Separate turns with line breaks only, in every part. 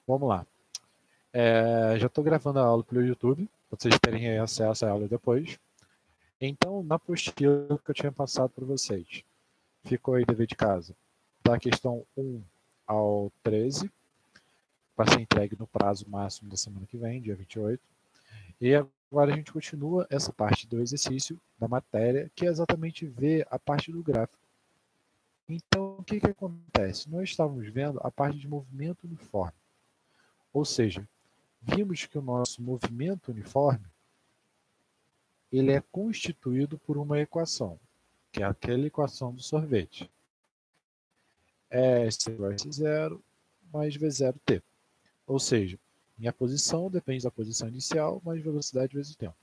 vamos lá. Já estou gravando a aula pelo YouTube, para vocês terem acesso à aula depois. Então, na apostila que eu tinha passado para vocês, ficou aí dever de casa, da questão 1 ao 13, para ser entregue no prazo máximo da semana que vem, dia 28. E agora a gente continua essa parte do exercício da matéria, que é exatamente ver a parte do gráfico. Então, o que acontece? Nós estávamos vendo a parte de movimento uniforme. Ou seja, vimos que o nosso movimento uniforme ele é constituído por uma equação, que é aquela equação do sorvete. S igual a S0 mais V0t. Ou seja, minha posição depende da posição inicial mais velocidade vezes o tempo.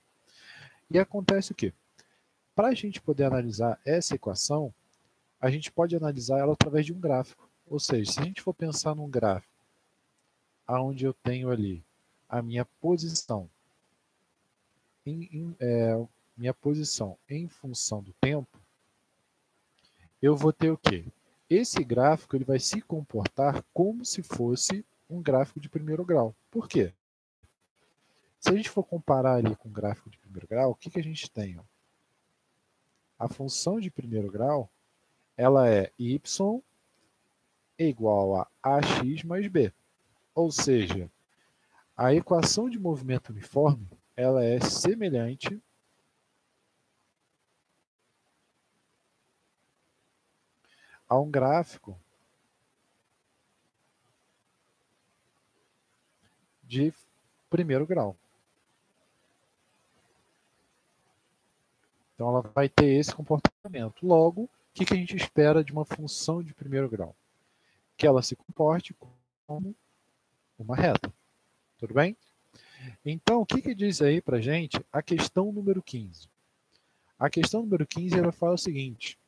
E acontece o quê? Para a gente poder analisar essa equação, a gente pode analisar ela através de um gráfico. Ou seja, se a gente for pensar num gráfico onde eu tenho ali a minha posição em função do tempo, eu vou ter o quê? Esse gráfico ele vai se comportar como se fosse um gráfico de primeiro grau. Por quê? Se a gente for comparar ali com o gráfico de primeiro grau, o que a gente tem? A função de primeiro grau ela é y igual a ax mais b. Ou seja, a equação de movimento uniforme ela é semelhante a um gráfico de primeiro grau. Então, ela vai ter esse comportamento. Logo, o que a gente espera de uma função de primeiro grau? Que ela se comporte como uma reta. Tudo bem? Então, o que diz aí para a gente a questão número 15? A questão número 15 ela fala o seguinte.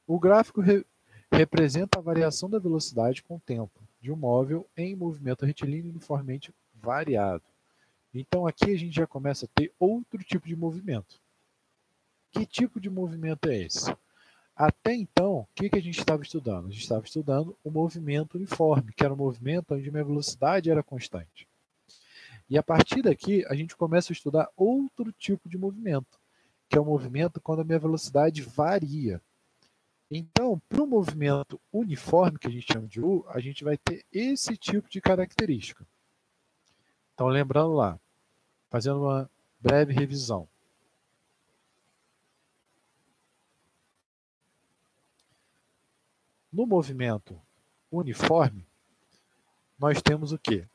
O gráfico representa a variação da velocidade com o tempo de um móvel em movimento retilíneo uniformemente variado. Então, aqui a gente já começa a ter outro tipo de movimento. Que tipo de movimento é esse? Até então, o que a gente estava estudando? A gente estava estudando o movimento uniforme, que era um movimento onde minha velocidade era constante. E a partir daqui, a gente começa a estudar outro tipo de movimento, que é o movimento quando a minha velocidade varia. Então, para o movimento uniforme, que a gente chama de U, a gente vai ter esse tipo de característica. Então, lembrando lá, fazendo uma breve revisão. No movimento uniforme, nós temos o quê?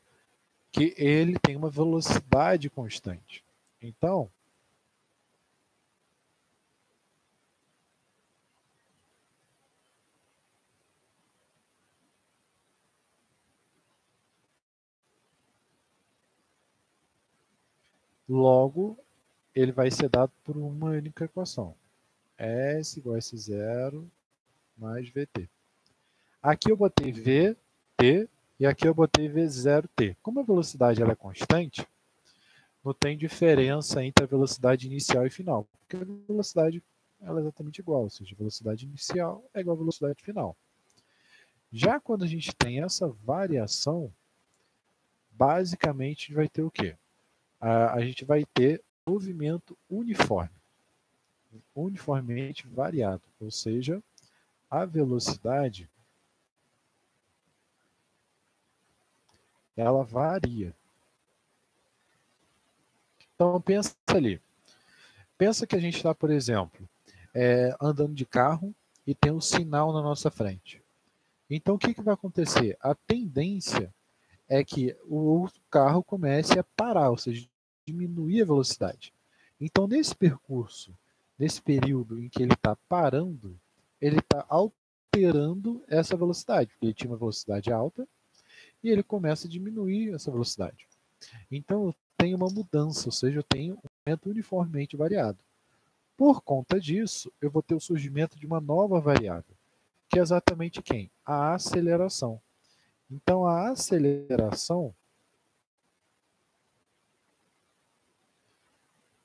Que ele tem uma velocidade constante. Então, logo, ele vai ser dado por uma única equação. S igual a S0 mais VT. Aqui eu botei VT e aqui eu botei V0T. Como a velocidade ela é constante, não tem diferença entre a velocidade inicial e final, porque a velocidade ela é exatamente igual, ou seja, a velocidade inicial é igual à velocidade final. Já quando a gente tem essa variação, basicamente a gente vai ter o quê? A gente vai ter movimento uniformemente variado, ou seja, a velocidade ela varia. Então pensa ali, pensa que a gente está, por exemplo, andando de carro e tem um sinal na nossa frente. Então o que vai acontecer? A tendência é que o carro comece a parar, ou seja, diminuir a velocidade. Então nesse percurso, nesse período em que ele está parando, ele está alterando essa velocidade, porque ele tinha uma velocidade alta e ele começa a diminuir essa velocidade. Então eu tenho uma mudança, ou seja, eu tenho um movimento uniformemente variado. Por conta disso, eu vou ter o surgimento de uma nova variável, que é exatamente quem? A aceleração. Então a aceleração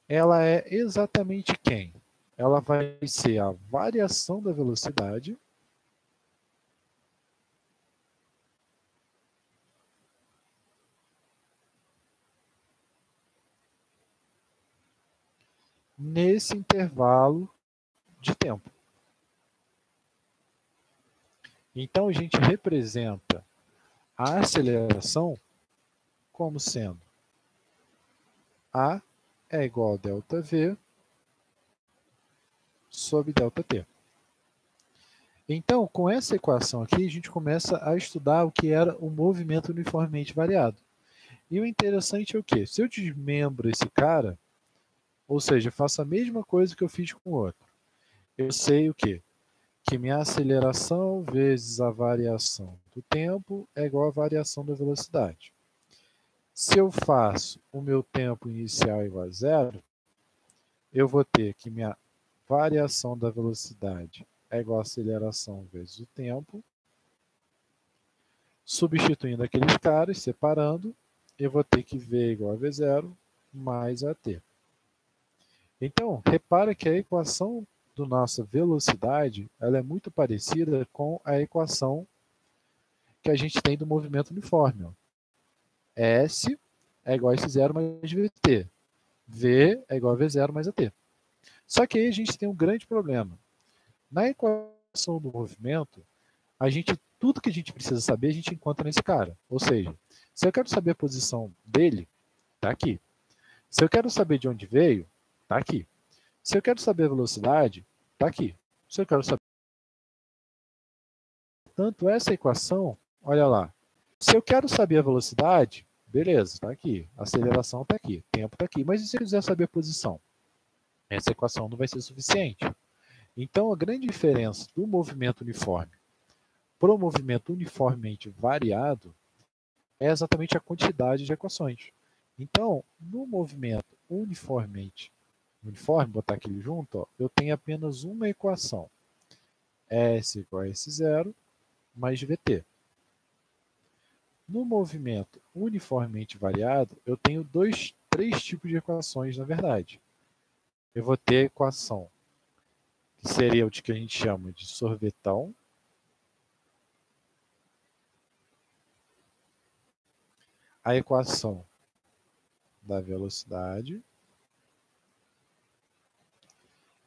ela é exatamente quem? Ela vai ser a variação da velocidade nesse intervalo de tempo. Então, a gente representa a aceleração como sendo A é igual a ΔV sobre ΔT. Então, com essa equação aqui, a gente começa a estudar o que era o movimento uniformemente variado. E o interessante é o quê? Se eu desmembro esse cara, ou seja, faço a mesma coisa que eu fiz com o outro, eu sei o quê? Que minha aceleração vezes a variação do tempo é igual à variação da velocidade. Se eu faço o meu tempo inicial igual a zero, eu vou ter que minha variação da velocidade é igual a aceleração vezes o tempo. Substituindo aqueles caras, separando, eu vou ter que V igual a V0 mais AT. Então, repara que a equação da nossa velocidade ela é muito parecida com a equação que a gente tem do movimento uniforme. Ó. S é igual a S0 mais VT. V é igual a V0 mais AT. Só que aí a gente tem um grande problema. Na equação do movimento, tudo que a gente precisa saber, a gente encontra nesse cara. Ou seja, se eu quero saber a posição dele, está aqui. Se eu quero saber de onde veio, está aqui. Se eu quero saber a velocidade, está aqui. Se eu quero saber... Tanto essa equação, olha lá. Se eu quero saber a velocidade, beleza, está aqui. A aceleração está aqui, tempo está aqui. Mas e se eu quiser saber a posição? Essa equação não vai ser suficiente. Então, a grande diferença do movimento uniforme para o movimento uniformemente variado é exatamente a quantidade de equações. Então, no movimento uniforme, botar aquele junto, ó, eu tenho apenas uma equação. S igual a S0 mais VT. No movimento uniformemente variado, eu tenho três tipos de equações, na verdade. Eu vou ter a equação, que seria o que a gente chama de sorvetão, a equação da velocidade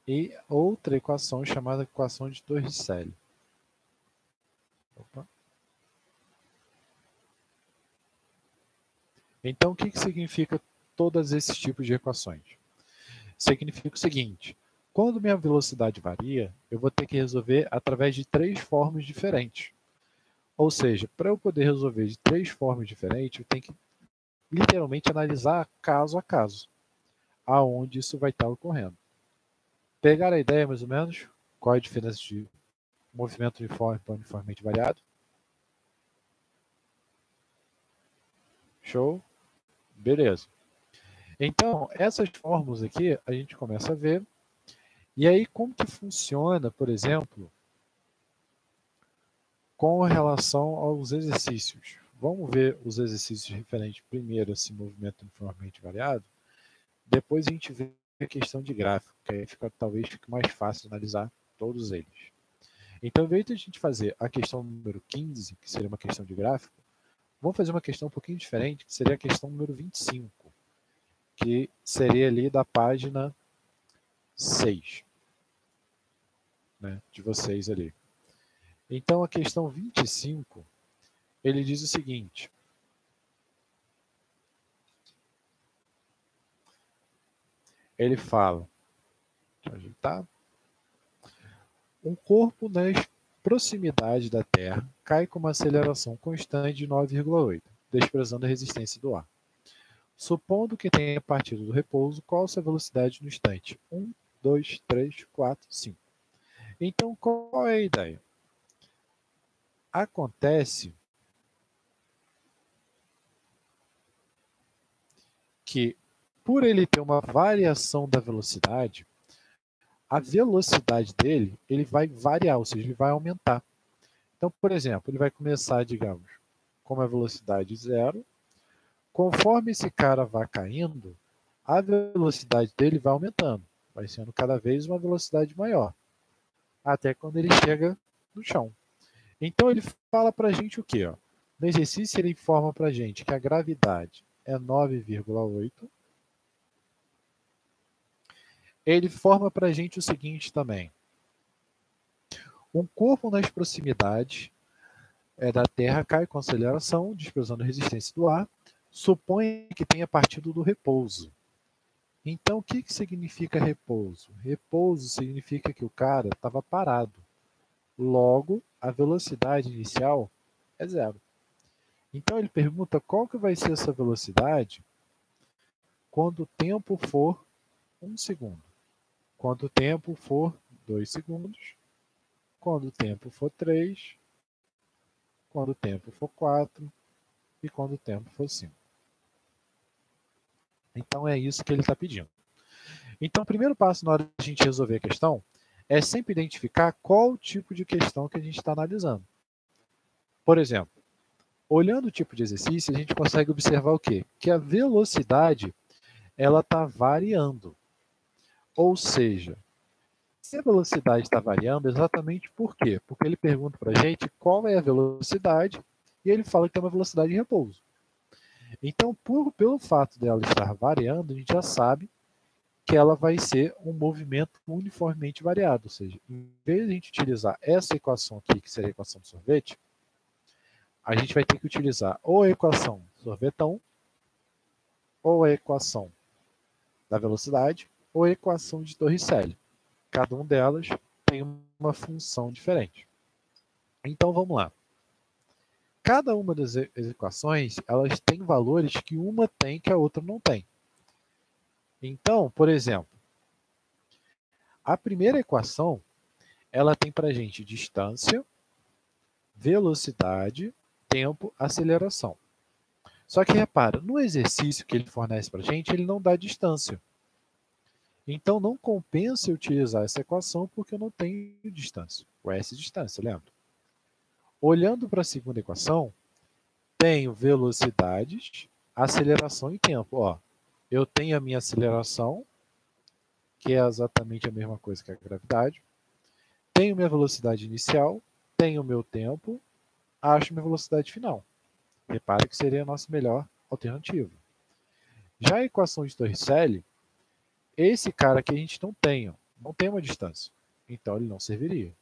e outra equação chamada equação de Torricelli. Opa. Então, o que significa todos esses tipos de equações? Significa o seguinte, quando minha velocidade varia, eu vou ter que resolver através de três formas diferentes. Ou seja, para eu poder resolver de três formas diferentes, eu tenho que literalmente analisar caso a caso, aonde isso vai estar ocorrendo. Pegar a ideia, mais ou menos? Qual é a diferença de movimento uniforme para uniformemente variado? Show? Beleza. Então, essas fórmulas aqui, a gente começa a ver. E aí, como que funciona, por exemplo, com relação aos exercícios? Vamos ver os exercícios referentes primeiro a esse movimento uniformemente variado. Depois a gente vê a questão de gráfico, que aí talvez fique mais fácil analisar todos eles. Então, ao invés de a gente fazer a questão número 15, que seria uma questão de gráfico, vamos fazer uma questão um pouquinho diferente, que seria a questão número 25, que seria ali da página 6, né, de vocês ali. Então, a questão 25, ele diz o seguinte. Ele fala, deixa eu ajeitar, um corpo nas proximidades da Terra cai com uma aceleração constante de 9,8, desprezando a resistência do ar. Supondo que tenha partido do repouso, qual a sua velocidade no instante? 1, 2, 3, 4, 5. Então, qual é a ideia? Acontece que, por ele ter uma variação da velocidade, a velocidade dele ele vai variar, ou seja, ele vai aumentar. Então, por exemplo, ele vai começar, digamos, com uma velocidade zero. Conforme esse cara vai caindo, a velocidade dele vai aumentando, vai sendo cada vez uma velocidade maior, até quando ele chega no chão. Então ele fala para a gente o quê? Ó? No exercício ele informa para a gente que a gravidade é 9,8 ele forma para a gente o seguinte também. Um corpo nas proximidades da Terra cai com aceleração, desprezando a resistência do ar, supõe que tenha partido do repouso. Então, o que significa repouso? Repouso significa que o cara estava parado. Logo, a velocidade inicial é zero. Então, ele pergunta qual que vai ser essa velocidade quando o tempo for 1 segundo, quando o tempo for 2 segundos, quando o tempo for 3, quando o tempo for 4 e quando o tempo for 5. Então, é isso que ele está pedindo. Então, o primeiro passo na hora de a gente resolver a questão é sempre identificar qual o tipo de questão que a gente está analisando. Por exemplo, olhando o tipo de exercício, a gente consegue observar o quê? Que a velocidade ela está variando. Ou seja, se a velocidade está variando, exatamente por quê? Porque ele pergunta para a gente qual é a velocidade e ele fala que tem uma velocidade de repouso. Então, pelo fato dela estar variando, a gente já sabe que ela vai ser um movimento uniformemente variado. Ou seja, em vez de a gente utilizar essa equação aqui, que seria a equação do sorvete, a gente vai ter que utilizar ou a equação sorvetão, ou a equação da velocidade, ou a equação de Torricelli. Cada uma delas tem uma função diferente. Então, vamos lá. Cada uma das equações, elas têm valores que uma tem que a outra não tem. Então, por exemplo, a primeira equação, ela tem para a gente distância, velocidade, tempo, aceleração. Só que repara, no exercício que ele fornece para a gente, ele não dá distância. Então, não compensa eu utilizar essa equação porque eu não tenho distância. O S é distância, lembra? Olhando para a segunda equação, tenho velocidades, aceleração e tempo. Ó, eu tenho a minha aceleração, que é exatamente a mesma coisa que a gravidade. Tenho minha velocidade inicial, tenho meu tempo, acho minha velocidade final. Repare que seria a nossa melhor alternativa. Já a equação de Torricelli, esse cara aqui a gente não tem uma distância. Então ele não serviria.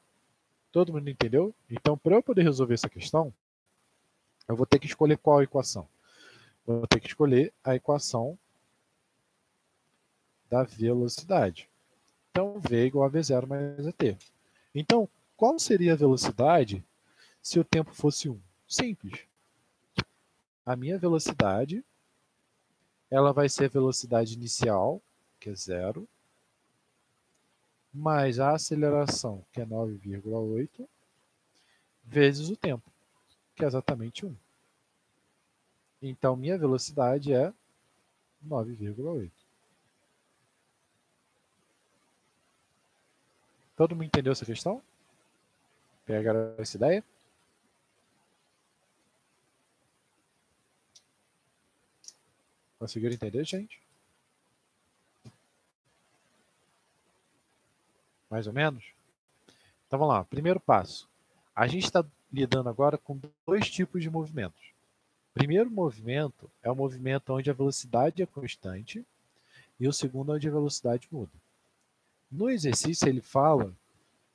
Todo mundo entendeu? Então, para eu poder resolver essa questão, eu vou ter que escolher qual equação? Vou ter que escolher a equação da velocidade. Então, V igual a V0 mais AT. Então, qual seria a velocidade se o tempo fosse 1? Simples. A minha velocidade, ela vai ser a velocidade inicial, que é 0, mais a aceleração, que é 9,8, vezes o tempo, que é exatamente 1. Então, minha velocidade é 9,8. Todo mundo entendeu essa questão? Pegaram essa ideia? Conseguiram entender, gente? Mais ou menos? Então vamos lá, primeiro passo. A gente está lidando agora com dois tipos de movimentos. O primeiro movimento é o movimento onde a velocidade é constante e o segundo onde a velocidade muda. No exercício ele fala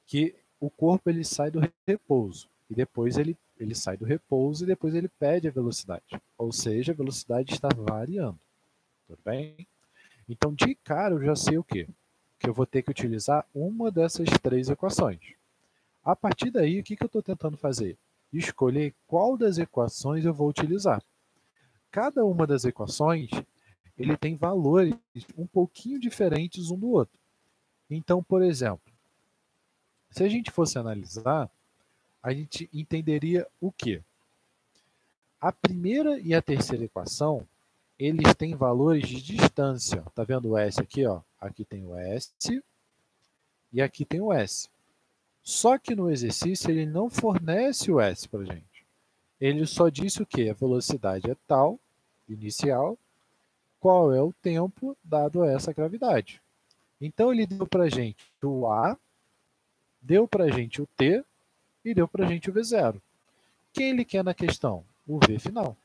que o corpo ele sai do repouso e depois ele sai do repouso e depois ele perde a velocidade. Ou seja, a velocidade está variando. Tudo bem? Então, de cara, eu já sei o quê? Que eu vou ter que utilizar uma dessas três equações. A partir daí, o que eu estou tentando fazer? Escolher qual das equações eu vou utilizar. Cada uma das equações ele tem valores um pouquinho diferentes um do outro. Então, por exemplo, se a gente fosse analisar, a gente entenderia o quê? A primeira e a terceira equação, eles têm valores de distância. Está vendo o S aqui? Ó? Aqui tem o S e aqui tem o S. Só que no exercício ele não fornece o S para a gente. Ele só disse o quê? A velocidade é tal, inicial, qual é o tempo dado a essa gravidade. Então ele deu para a gente o A, deu para a gente o T e deu para a gente o V0. Quem ele quer na questão? O V final.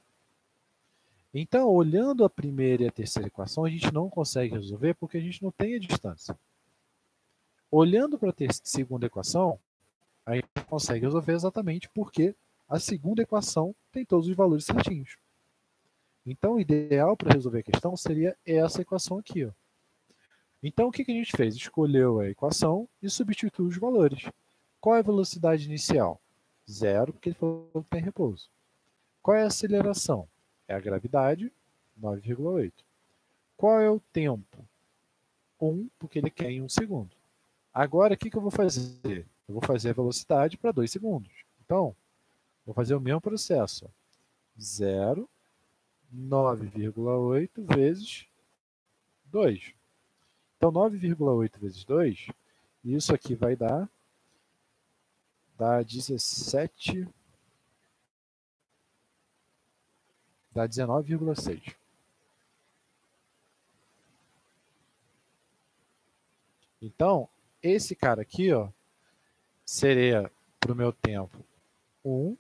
Então, olhando a primeira e a terceira equação, a gente não consegue resolver porque a gente não tem a distância. Olhando para a segunda equação, a gente consegue resolver exatamente porque a segunda equação tem todos os valores certinhos. Então, o ideal para resolver a questão seria essa equação aqui. Ó. Então, o que a gente fez? Escolheu a equação e substituiu os valores. Qual é a velocidade inicial? 0, porque ele falou que tem repouso. Qual é a aceleração? É a gravidade, 9,8. Qual é o tempo? 1, porque ele quer em 1 segundo. Agora, o que eu vou fazer? Eu vou fazer a velocidade para 2 segundos. Então, vou fazer o mesmo processo. 0, 9,8 vezes 2. Então, 9,8 vezes 2, isso aqui vai dar 17, dá 19,6. Então, esse cara aqui, ó, seria para o meu tempo 1.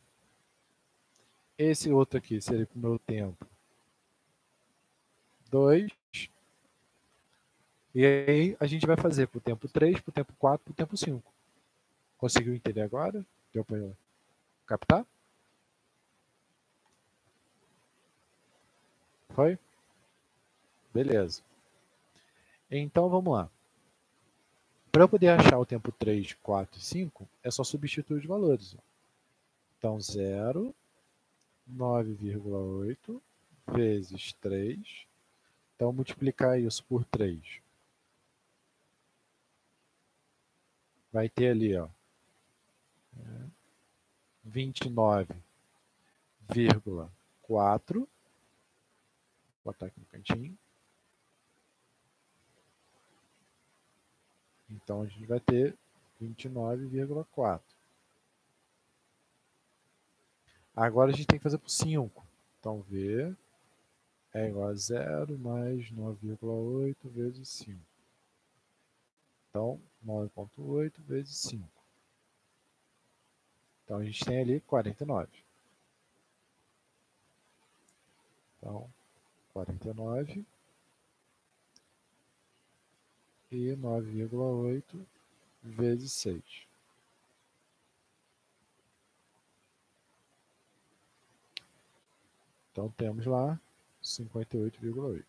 Esse outro aqui seria para o meu tempo 2. E aí a gente vai fazer para o tempo 3, para o tempo 4, para o tempo 5. Conseguiu entender agora? Deu para captar? Foi? Beleza. Então vamos lá. Para eu poder achar o tempo 3, 4 e 5, é só substituir os valores. Então 0, 9,8 vezes 3. Então multiplicar isso por 3. Vai ter ali, ó, 29,4. Vou botar aqui no cantinho. Então a gente vai ter 29,4. Agora a gente tem que fazer por 5. Então V é igual a 0 mais 9,8 vezes 5. Então 9,8 vezes 5. Então a gente tem ali 49. Então 49 e 9,8 vezes 6. Então temos lá 58,8.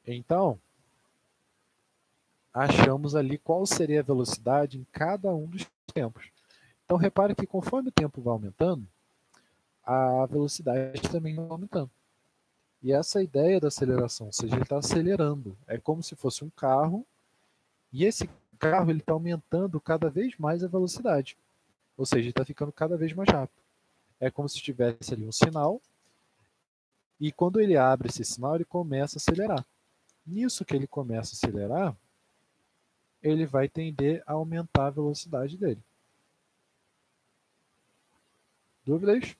Então, achamos ali qual seria a velocidade em cada um dos tempos. Então, repare que conforme o tempo vai aumentando, a velocidade também vai aumentando. E essa ideia da aceleração, ou seja, ele está acelerando. É como se fosse um carro, e esse carro está aumentando cada vez mais a velocidade. Ou seja, ele está ficando cada vez mais rápido. É como se tivesse ali um sinal, e quando ele abre esse sinal, ele começa a acelerar. Nisso que ele começa a acelerar, ele vai tender a aumentar a velocidade dele. Dúvidas?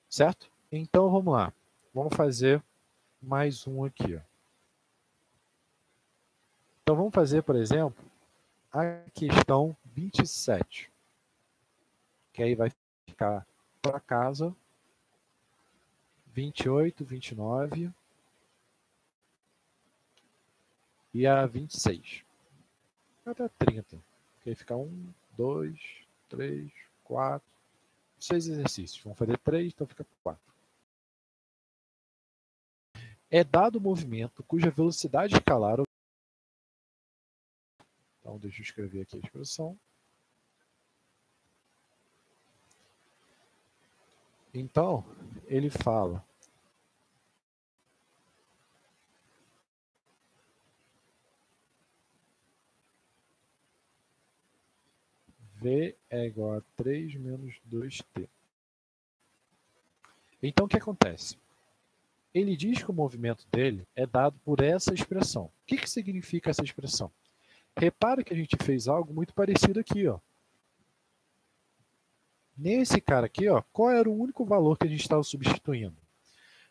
Certo? Então vamos lá. Vamos fazer mais um aqui. Ó. Então vamos fazer, por exemplo, a questão 27. Que aí vai ficar para casa 28, 29 e a 26. Até 30. Que aí fica 1, 2, 3, 4, 6 exercícios. Vamos fazer 3, então fica 4. É dado o movimento cuja velocidade escalar... Então, deixa eu escrever aqui a expressão. Então, ele fala... V é igual a 3 menos 2t. Então, o que acontece? Ele diz que o movimento dele é dado por essa expressão. O que significa essa expressão? Repare que a gente fez algo muito parecido aqui. Ó. Nesse cara aqui, ó, qual era o único valor que a gente estava substituindo?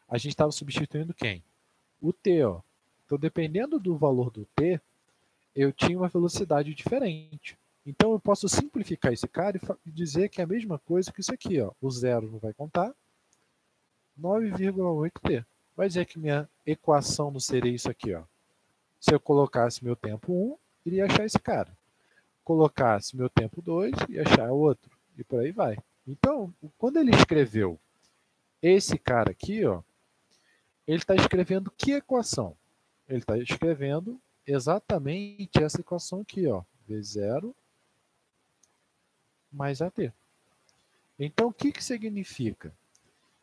A gente estava substituindo quem? O t. Ó. Então, dependendo do valor do t, eu tinha uma velocidade diferente. Então, eu posso simplificar esse cara e dizer que é a mesma coisa que isso aqui. Ó. O zero não vai contar, 9,8t. Vai dizer que minha equação não seria isso aqui. Ó. Se eu colocasse meu tempo 1, iria achar esse cara. Colocasse meu tempo 2, ia achar outro. E por aí vai. Então, quando ele escreveu esse cara aqui, ó, ele está escrevendo que equação? Ele está escrevendo exatamente essa equação aqui, ó, V0 mais AT. Então, o que significa?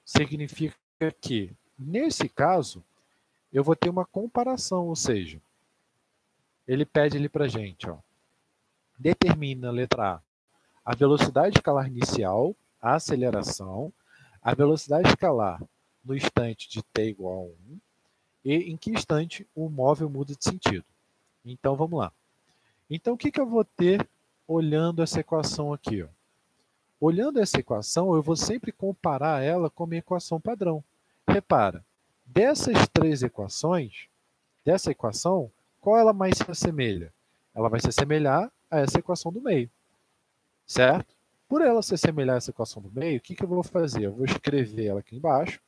Significa que, nesse caso, eu vou ter uma comparação, ou seja, ele pede ali para a gente, ó, determina a letra A velocidade escalar inicial, a aceleração, a velocidade escalar no instante de t igual a 1 e em que instante o móvel muda de sentido. Então, vamos lá. Então, o que eu vou ter olhando essa equação aqui? Ó? Olhando essa equação, eu vou sempre comparar ela com a minha equação padrão. Repara, dessas três equações, dessa equação, qual ela mais se assemelha? Ela vai se assemelhar a essa equação do meio, certo? Por ela se assemelhar a essa equação do meio, o que eu vou fazer? Eu vou escrever ela aqui embaixo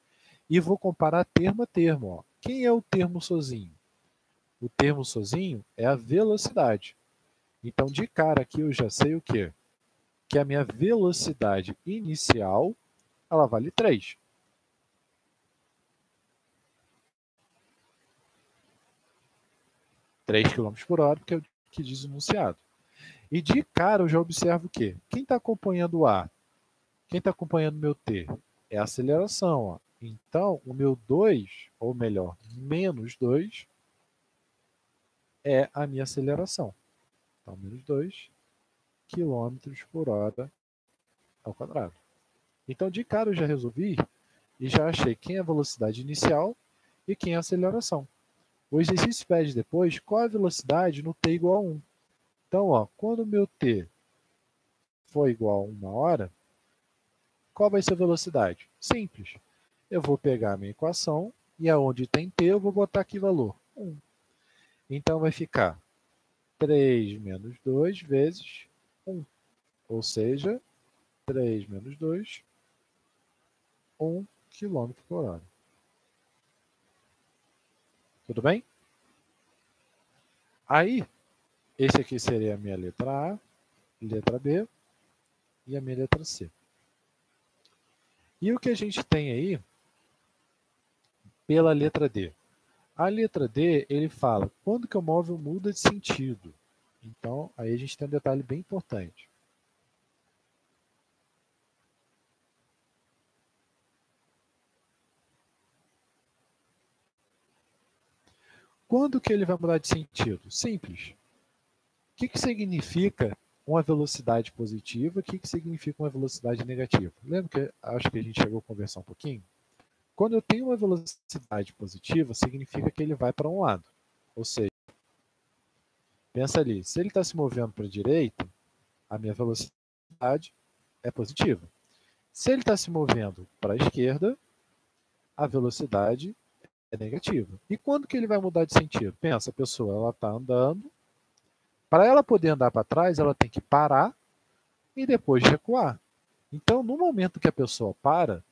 e vou comparar termo a termo. Ó. Quem é o termo sozinho? O termo sozinho é a velocidade. Então, de cara aqui, eu já sei o quê? Que a minha velocidade inicial, ela vale 3. 3 km por hora, porque é o que diz o enunciado. E de cara eu já observo o quê? Quem está acompanhando o A? Quem está acompanhando o meu T? É a aceleração. Ó. Então, o meu 2, ou melhor, menos 2, é a minha aceleração. Então, menos 2 km por hora ao quadrado. Então, de cara eu já resolvi e já achei quem é a velocidade inicial e quem é a aceleração. O exercício pede depois qual é a velocidade no t igual a 1. Então, ó, quando o meu t for igual a 1 hora, qual vai ser a velocidade? Simples. Eu vou pegar a minha equação e aonde tem t eu vou botar aqui valor? 1. Então, vai ficar 3 menos 2 vezes 1. Ou seja, 3 menos 2, 1 km por hora. Tudo bem? Aí, esse aqui seria a minha letra A, letra B e a minha letra C. E o que a gente tem aí pela letra D? A letra D, ele fala quando que o móvel muda de sentido. Então, aí a gente tem um detalhe bem importante. Quando que ele vai mudar de sentido? Simples. O que significa uma velocidade positiva? O que significa uma velocidade negativa? Lembra que acho que a gente chegou a conversar um pouquinho? Quando eu tenho uma velocidade positiva, significa que ele vai para um lado. Ou seja, pensa ali, se ele está se movendo para a direita, a minha velocidade é positiva. Se ele está se movendo para a esquerda, a velocidade é negativa. E quando que ele vai mudar de sentido? Pensa, a pessoa ela está andando, para ela poder andar para trás, ela tem que parar e depois recuar. Então, no momento que a pessoa para,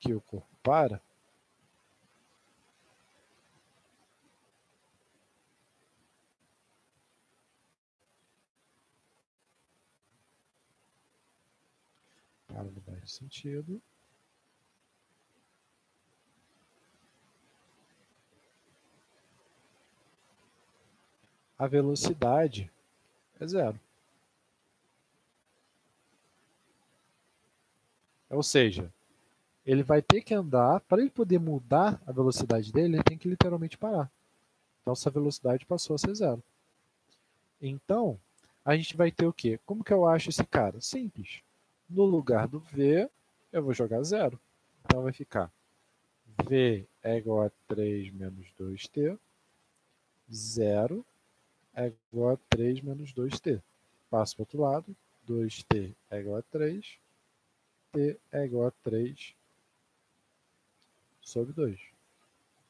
que o corpo para, para mudar de sentido, a velocidade é zero. Ou seja, ele vai ter que andar, para ele poder mudar a velocidade dele, ele tem que literalmente parar. Então, essa velocidade passou a ser zero. Então, a gente vai ter o quê? Como que eu acho esse cara? Simples. No lugar do V, eu vou jogar zero. Então, vai ficar V é igual a 3 menos 2t, 0 é igual a 3 menos 2t. Passo para o outro lado, 2t é igual a 3, t é igual a 3 sobre 2.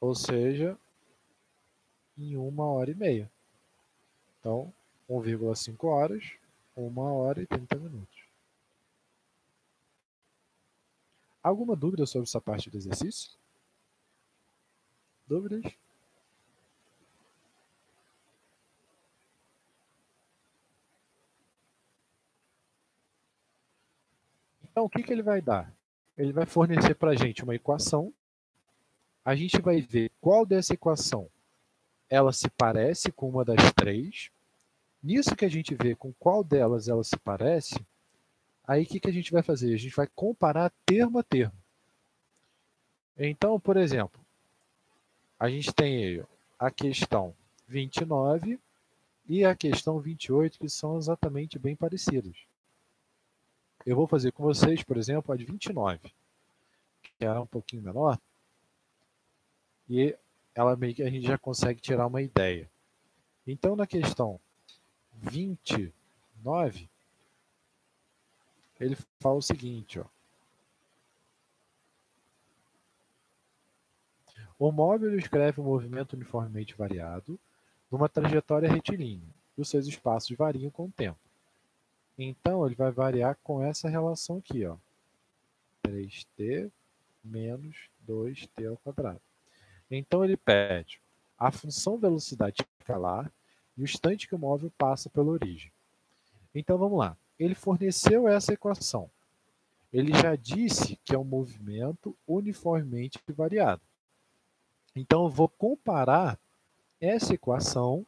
Ou seja, em 1h30. Então, 1,5 horas, 1h30. Alguma dúvida sobre essa parte do exercício? Dúvidas? Então, o que ele vai dar? Ele vai fornecer para a gente uma equação. A gente vai ver qual dessa equação ela se parece com uma das três. Nisso que a gente vê com qual delas ela se parece, aí o que a gente vai fazer? A gente vai comparar termo a termo. Então, por exemplo, a gente tem aí a questão 29 e a questão 28, que são exatamente bem parecidas. Eu vou fazer com vocês, por exemplo, a de 29, que é um pouquinho menor, e ela meio que a gente já consegue tirar uma ideia. Então, na questão 29, ele fala o seguinte, ó. O móvel escreve um movimento uniformemente variado numa trajetória retilínea, e os seus espaços variam com o tempo. Então, ele vai variar com essa relação aqui, ó. 3t menos 2t ao quadrado. Então, ele pede a função velocidade escalar e o instante que o móvel passa pela origem. Então, vamos lá. Ele forneceu essa equação. Ele já disse que é um movimento uniformemente variado. Então, eu vou comparar essa equação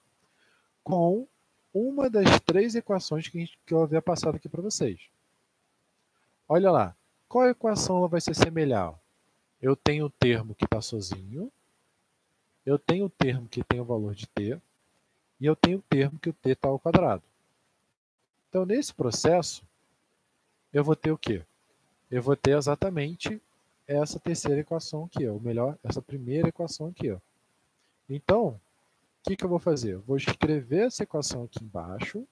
com uma das três equações que eu havia passado aqui para vocês. Olha lá, qual equação ela vai se assemelhar? Eu tenho o termo que está sozinho, eu tenho o termo que tem o valor de t, e eu tenho o termo que o t está ao quadrado. Então, nesse processo, eu vou ter o quê? Eu vou ter exatamente essa terceira equação aqui, ou melhor, essa primeira equação aqui. Ó. Então, o que eu vou fazer? Eu vou escrever essa equação aqui embaixo,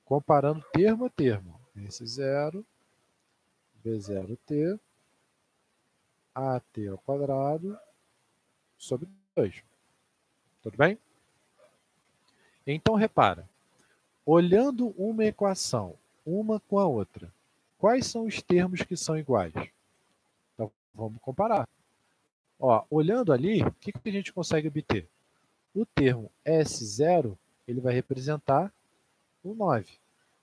comparando termo a termo. Esse 0, B0t, AT ao quadrado, sobre 2. Tudo bem? Então, repara, olhando uma equação, uma com a outra, quais são os termos que são iguais? Então, vamos comparar. Ó, olhando ali, o que a gente consegue obter? O termo S0, ele vai representar o 9.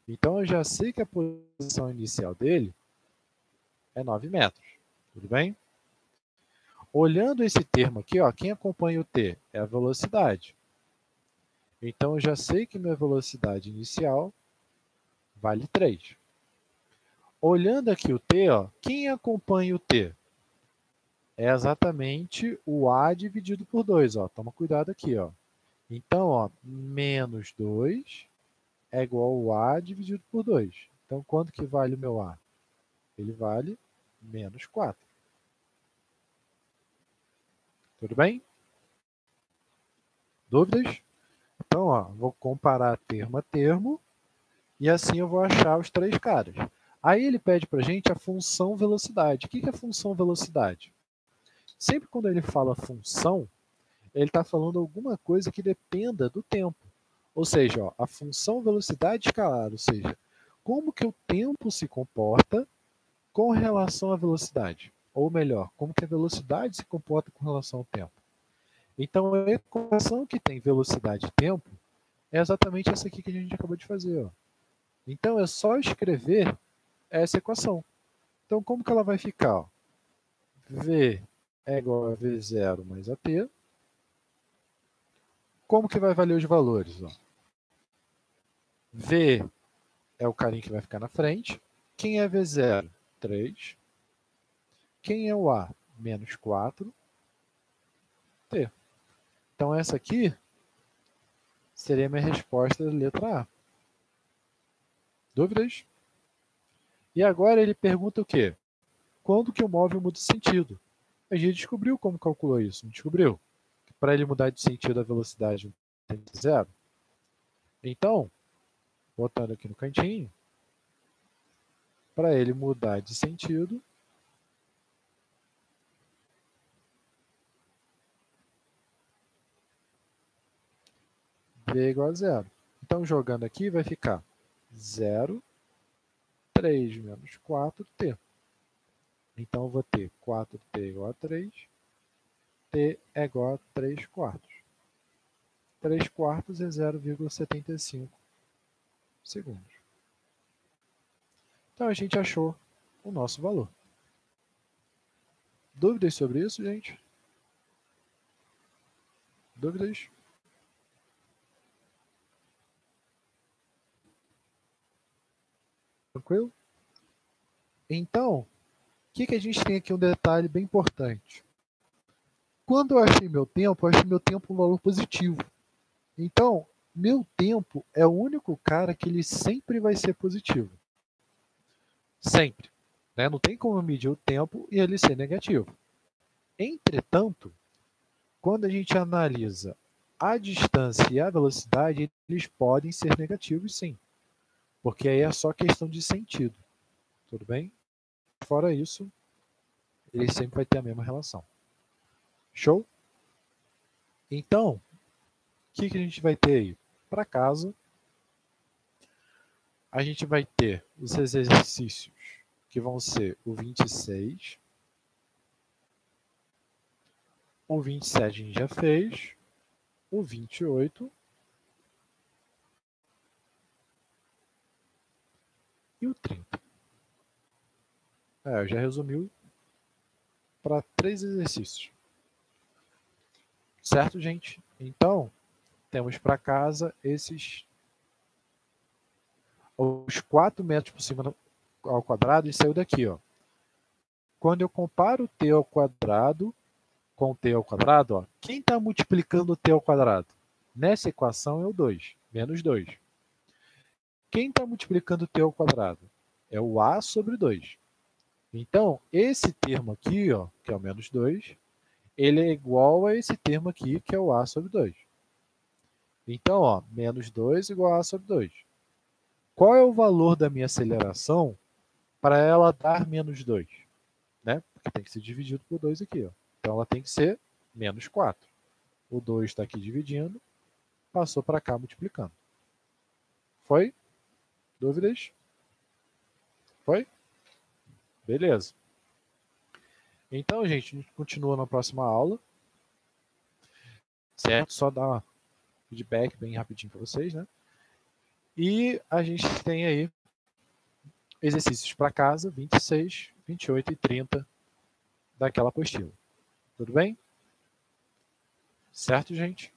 Então, eu já sei que a posição inicial dele é 9 metros. Tudo bem? Olhando esse termo aqui, ó, quem acompanha o t é a velocidade. Então, eu já sei que minha velocidade inicial vale 3. Olhando aqui o t, ó, quem acompanha o t? É exatamente o a dividido por 2. Ó. Toma cuidado aqui. Ó. Então, ó, menos 2 é igual ao a dividido por 2. Então, quanto que vale o meu a? Ele vale menos 4. Tudo bem? Dúvidas? Então, ó, vou comparar termo a termo e assim eu vou achar os três caras. Aí ele pede para a gente a função velocidade. O que é a função velocidade? Sempre quando ele fala função, ele está falando alguma coisa que dependa do tempo. Ou seja, ó, a função velocidade escalar, ou seja, como que o tempo se comporta com relação à velocidade. Ou melhor, como que a velocidade se comporta com relação ao tempo. Então, a equação que tem velocidade e tempo é exatamente essa aqui que a gente acabou de fazer. Ó. Então, é só escrever essa equação. Então, como que ela vai ficar? Ó? V é igual a V0 mais AT. Como que vai valer os valores? Ó? V é o carinho que vai ficar na frente. Quem é V0? 3. Quem é o A? Menos 4. T. Então, essa aqui seria a minha resposta da letra A. Dúvidas? E agora ele pergunta o quê? Quando que o móvel muda de sentido? A gente descobriu como calculou isso, não descobriu? Para ele mudar de sentido, a velocidade tem que ser 0. Então, botando aqui no cantinho, para ele mudar de sentido, T é igual a 0. Então, jogando aqui, vai ficar 0, 3 menos 4t. Então, eu vou ter 4t igual a 3, t é igual a 3 quartos. 3 quartos é 0,75 segundos. Então, a gente achou o nosso valor. Dúvidas sobre isso, gente? Dúvidas? Tranquilo? Então, o que a gente tem aqui um detalhe bem importante. Quando eu achei meu tempo um valor positivo. Então, meu tempo é o único cara que ele sempre vai ser positivo. Sempre. Né? Não tem como medir o tempo e ele ser negativo. Entretanto, quando a gente analisa a distância e a velocidade, eles podem ser negativos sim. Porque aí é só questão de sentido. Tudo bem? Fora isso, ele sempre vai ter a mesma relação. Show? Então, o que a gente vai ter aí? Para casa, a gente vai ter os exercícios que vão ser o 26, o 27 a gente já fez, o 28 e o 30. Eu já resumi para 3 exercícios. Certo, gente? Então, temos para casa esses os 4 metros por cima ao quadrado e saiu daqui, ó. Quando eu comparo o t ao quadrado com o t ao quadrado, ó, quem está multiplicando o t ao quadrado? Nessa equação é o 2, menos 2. Quem está multiplicando o t ao quadrado? É o a sobre 2. Então, esse termo aqui, ó, que é o menos 2, ele é igual a esse termo aqui, que é o a sobre 2. Então, ó, menos 2 igual a a sobre 2. Qual é o valor da minha aceleração para ela dar menos 2? Né? Porque tem que ser dividido por 2 aqui. Ó. Então, ela tem que ser menos 4. O 2 está aqui dividindo, passou para cá multiplicando. Foi? Dúvidas? Foi? Beleza. Então, gente, a gente continua na próxima aula. Certo? Só dar um feedback bem rapidinho para vocês, né? E a gente tem aí exercícios para casa, 26, 28 e 30 daquela apostila. Tudo bem? Certo, gente?